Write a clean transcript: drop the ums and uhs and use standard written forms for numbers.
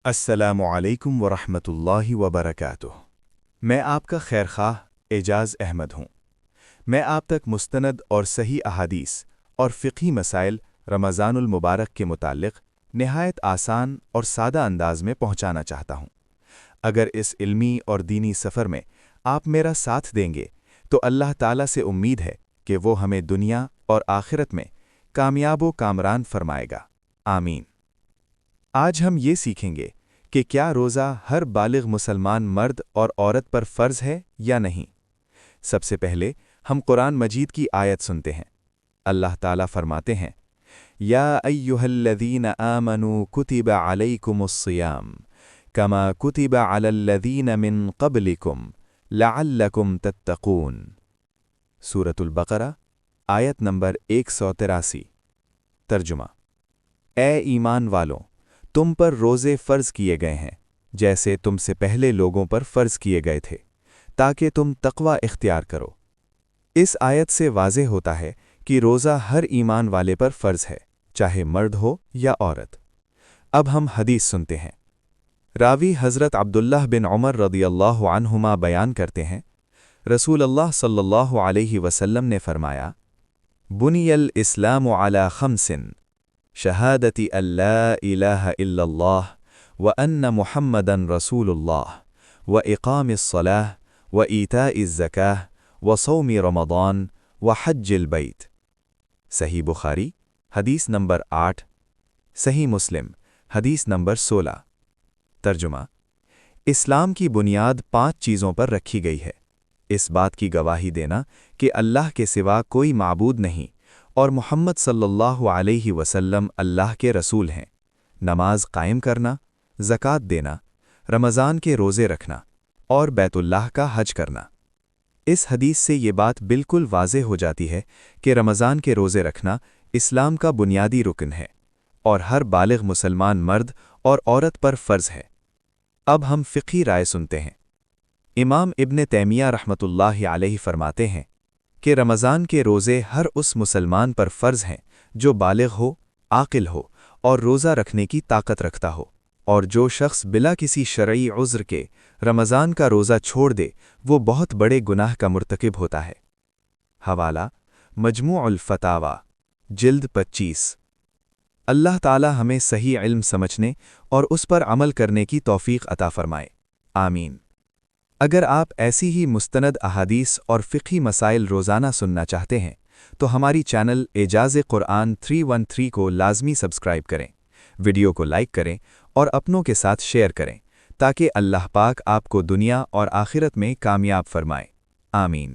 السلام علیکم ورحمۃ اللہ وبرکاتہ۔ میں آپ کا خیرخواہ اعجاز احمد ہوں۔ میں آپ تک مستند اور صحیح احادیث اور فقہی مسائل رمضان المبارک کے متعلق نہایت آسان اور سادہ انداز میں پہنچانا چاہتا ہوں۔ اگر اس علمی اور دینی سفر میں آپ میرا ساتھ دیں گے تو اللہ تعالیٰ سے امید ہے کہ وہ ہمیں دنیا اور آخرت میں کامیاب و کامران فرمائے گا، آمین۔ آج ہم یہ سیکھیں گے کہ کیا روزہ ہر بالغ مسلمان مرد اور عورت پر فرض ہے یا نہیں۔ سب سے پہلے ہم قرآن مجید کی آیت سنتے ہیں۔ اللہ تعالیٰ فرماتے ہیں، یا ایھا الذین آمنوا کتب علیکم الصیام کما کتب علی الذین من قبلکم لعلکم تتقون۔ سورۃ البقرہ آیت نمبر 183۔ ترجمہ: اے ایمان والوں، تم پر روزے فرض کیے گئے ہیں جیسے تم سے پہلے لوگوں پر فرض کیے گئے تھے، تاکہ تم تقوی اختیار کرو۔ اس آیت سے واضح ہوتا ہے کہ روزہ ہر ایمان والے پر فرض ہے، چاہے مرد ہو یا عورت۔ اب ہم حدیث سنتے ہیں۔ راوی حضرت عبداللہ بن عمر رضی اللہ عنہما بیان کرتے ہیں، رسول اللہ صلی اللہ علیہ وسلم نے فرمایا، بنی الاسلام علی خمس، شہادت ان لا الہ الا اللہ وان محمدًا رسول اللہ واقام الصلاۃ وایتاء الزکاۃ وصوم رمضان وحج البیت۔ صحیح بخاری حدیث نمبر 8، صحیح مسلم حدیث نمبر 16۔ ترجمہ: اسلام کی بنیاد 5 چیزوں پر رکھی گئی ہے۔ اس بات کی گواہی دینا کہ اللہ کے سوا کوئی معبود نہیں اور محمد صلی اللہ علیہ وسلم اللہ کے رسول ہیں، نماز قائم کرنا، زکوٰۃ دینا، رمضان کے روزے رکھنا اور بیت اللہ کا حج کرنا۔ اس حدیث سے یہ بات بالکل واضح ہو جاتی ہے کہ رمضان کے روزے رکھنا اسلام کا بنیادی رکن ہے اور ہر بالغ مسلمان مرد اور عورت پر فرض ہے۔ اب ہم فقہی رائے سنتے ہیں۔ امام ابن تیمیہ رحمۃ اللہ علیہ فرماتے ہیں کہ رمضان کے روزے ہر اس مسلمان پر فرض ہیں جو بالغ ہو، عاقل ہو اور روزہ رکھنے کی طاقت رکھتا ہو، اور جو شخص بلا کسی شرعی عذر کے رمضان کا روزہ چھوڑ دے وہ بہت بڑے گناہ کا مرتکب ہوتا ہے۔ حوالہ: مجموع الفتاوی، جلد 25۔ اللہ تعالی ہمیں صحیح علم سمجھنے اور اس پر عمل کرنے کی توفیق عطا فرمائے، آمین۔ اگر آپ ایسی ہی مستند احادیث اور فقہی مسائل روزانہ سننا چاہتے ہیں تو ہماری چینل اعجاز قرآن 313 کو لازمی سبسکرائب کریں، ویڈیو کو لائک کریں اور اپنوں کے ساتھ شیئر کریں تاکہ اللہ پاک آپ کو دنیا اور آخرت میں کامیاب فرمائے، آمین۔